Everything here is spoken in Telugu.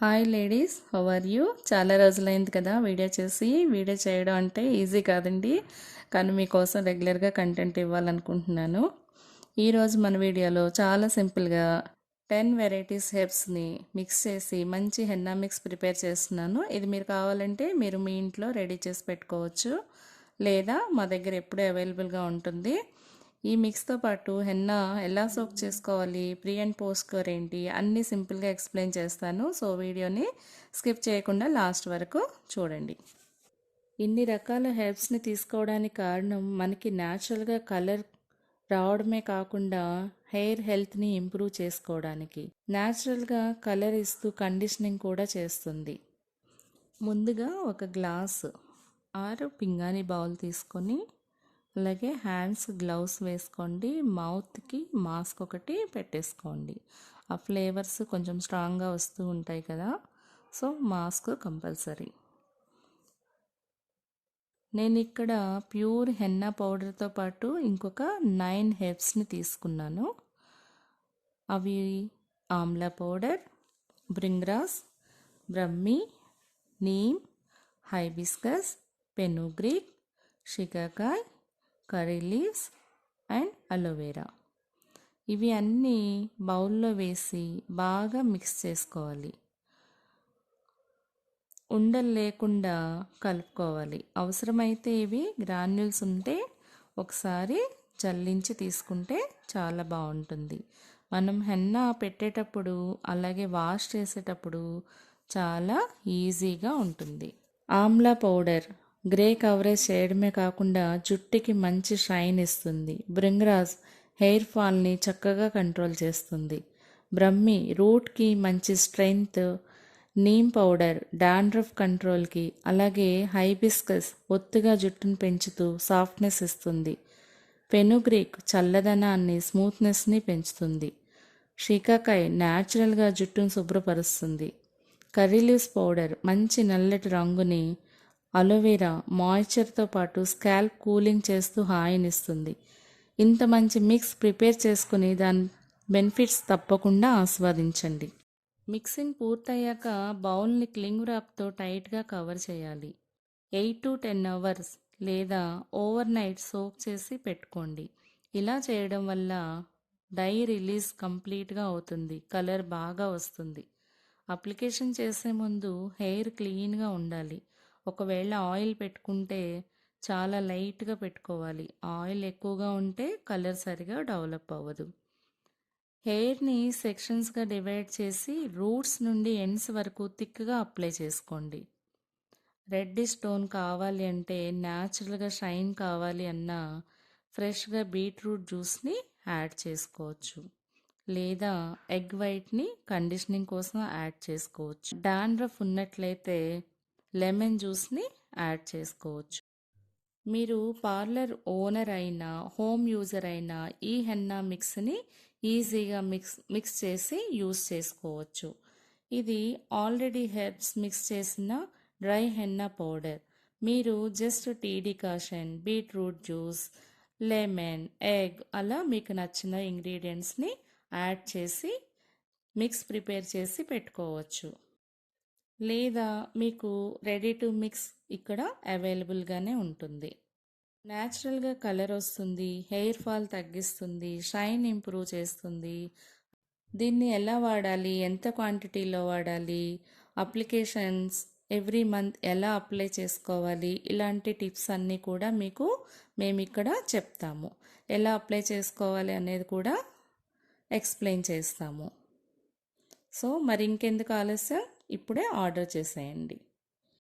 Hi ladies, how are you? చాలా రోజులైంది కదా వీడియో చేయడం అంటే ఈజీ కాదండి. కానీ మీకోసం రెగ్యులర్గా కంటెంట్ ఇవ్వాలనుకుంటున్నాను. ఈరోజు మన వీడియోలో చాలా సింపుల్గా 10 వెరైటీస్ హెర్బ్స్ని మిక్స్ చేసి మంచి హెన్నా మిక్స్ ప్రిపేర్ చేస్తున్నాను. ఇది మీరు కావాలంటే మీరు మీ ఇంట్లో రెడీ చేసి పెట్టుకోవచ్చు, లేదా మా దగ్గర ఎప్పుడూ అవైలబుల్గా ఉంటుంది. ఈ మిక్స్తో పాటు హెన్నా ఎలా సోక్ చేసుకోవాలి, ప్రీ అండ్ పోస్ట్ కేర్ ఏంటి అన్నీ సింపుల్గా ఎక్స్ప్లెయిన్ చేస్తాను. సో వీడియోని స్కిప్ చేయకుండా లాస్ట్ వరకు చూడండి. ఇన్ని రకాల హెర్బ్స్ని తీసుకోవడానికి కారణం మనకి న్యాచురల్గా కలర్ రావడమే కాకుండా హెయిర్ హెల్త్ని ఇంప్రూవ్ చేసుకోవడానికి. న్యాచురల్గా కలర్ ఇస్తూ కండిషనింగ్ కూడా చేస్తుంది. ముందుగా ఒక గ్లాస్ ఆరు పింగాణి బౌల్ తీసుకొని, అలాగే హ్యాండ్స్ గ్లౌస్ వేసుకోండి. మౌత్కి మాస్క్ ఒకటి పెట్టేసుకోండి. ఆ ఫ్లేవర్స్ కొంచెం స్ట్రాంగ్గా వస్తూ ఉంటాయి కదా, సో మాస్క్ కంపల్సరీ. నేను ఇక్కడ ప్యూర్ హెన్నా పౌడర్తో పాటు ఇంకొక 9 హెర్బ్స్ని తీసుకున్నాను. అవి amla powder, bhringraj, brahmi, neem, hibiscus, fenugreek, shikakai, curry leaves and aloe vera. ఇవి అన్నీ బౌల్లో వేసి బాగా మిక్స్ చేసుకోవాలి. ఉండలు లేకుండా కలుపుకోవాలి. అవసరమైతే ఇవి గ్రాన్యూల్స్ ఉంటే ఒకసారి చల్లించి తీసుకుంటే చాలా బాగుంటుంది. మనం హెన్నా పెట్టేటప్పుడు అలాగే వాష్ చేసేటప్పుడు చాలా ఈజీగా ఉంటుంది. ఆమ్లా పౌడర్ గ్రే కవరేజ్ చేయడమే కాకుండా జుట్టుకి మంచి షైన్ ఇస్తుంది. బ్రింగ్రాజ్ హెయిర్ ఫాల్ని చక్కగా కంట్రోల్ చేస్తుంది. బ్రహ్మి రూట్కి మంచి స్ట్రెంగ్త్. నీమ్ పౌడర్ డాండ్రఫ్ కంట్రోల్కి. అలాగే హైబిస్కస్ ఒత్తుగా జుట్టును పెంచుతూ సాఫ్ట్నెస్ ఇస్తుంది. పెనుగ్రీక్ చల్లదనాన్ని, స్మూత్నెస్ని పెంచుతుంది. షికాకాయ్ న్యాచురల్గా జుట్టును శుభ్రపరుస్తుంది. కర్రీ లీవ్స్ పౌడర్ మంచి నల్లటి రంగుని. అలోవెరా మాయిశ్చర్తో పాటు స్కాల్ప్ కూలింగ్ చేస్తూ హాయినిస్తుంది. ఇంత మంచి మిక్స్ ప్రిపేర్ చేసుకుని దాని బెనిఫిట్స్ తప్పకుండా ఆస్వాదించండి. మిక్సింగ్ పూర్తయ్యాక బౌల్ని క్లింగ్ ర్యాప్తో టైట్గా కవర్ చేయాలి. 8 to 10 అవర్స్ లేదా ఓవర్ నైట్ సోక్ చేసి పెట్టుకోండి. ఇలా చేయడం వల్ల డై రిలీజ్ కంప్లీట్గా అవుతుంది, కలర్ బాగా వస్తుంది. అప్లికేషన్ చేసే ముందు హెయిర్ క్లీన్గా ఉండాలి. ఒకవేళ ఆయిల్ పెట్టుకుంటే చాలా లైట్గా పెట్టుకోవాలి. ఆయిల్ ఎక్కువగా ఉంటే కలర్ సరిగా డెవలప్ అవ్వదు. హెయిర్ని సెక్షన్స్గా డివైడ్ చేసి రూట్స్ నుండి ఎండ్స్ వరకు థిక్గా అప్లై చేసుకోండి. రెడ్డిష్ టోన్ కావాలి అంటే, న్యాచురల్గా షైన్ కావాలి అన్నా ఫ్రెష్గా బీట్రూట్ జ్యూస్ని యాడ్ చేసుకోవచ్చు, లేదా ఎగ్ వైట్ని కండిషనింగ్ కోసం యాడ్ చేసుకోవచ్చు. డాండ్రఫ్ ఉన్నట్లయితే లెమన్ జ్యూస్ని యాడ్ చేసుకోవచ్చు. మీరు పార్లర్ ఓనర్ అయినా హోమ్ యూజర్ అయినా ఈ హెన్నా మిక్స్ని ఈజీగా మిక్స్ చేసి యూస్ చేసుకోవచ్చు. ఇది ఆల్రెడీ హెర్బ్స్ మిక్స్ చేసిన డ్రై హెన్నా పౌడర్. మీరు just tea decoction, beetroot juice, lemon, egg అలా మీకు నచ్చిన ఇంగ్రీడియంట్స్ని యాడ్ చేసి మిక్స్ ప్రిపేర్ చేసి పెట్టుకోవచ్చు, లేదా మీకు రెడీ టు మిక్స్ ఇక్కడ అవైలబుల్గానే ఉంటుంది. న్యాచురల్గా కలర్ వస్తుంది, హెయిర్ ఫాల్ తగ్గిస్తుంది, షైన్ ఇంప్రూవ్ చేస్తుంది. దీన్ని ఎలా వాడాలి, ఎంత క్వాంటిటీలో వాడాలి, అప్లికేషన్స్ ఎవ్రీ మంత్ ఎలా అప్లై చేసుకోవాలి, ఇలాంటి టిప్స్ అన్నీ కూడా మేము ఇక్కడ చెప్తాము. ఎలా అప్లై చేసుకోవాలి అనేది కూడా ఎక్స్ప్లెయిన్ చేస్తాము. సో మరి ఇంకెందుకు ఆలస్యం, ఇప్పుడే ఆర్డర్ చేసేయండి.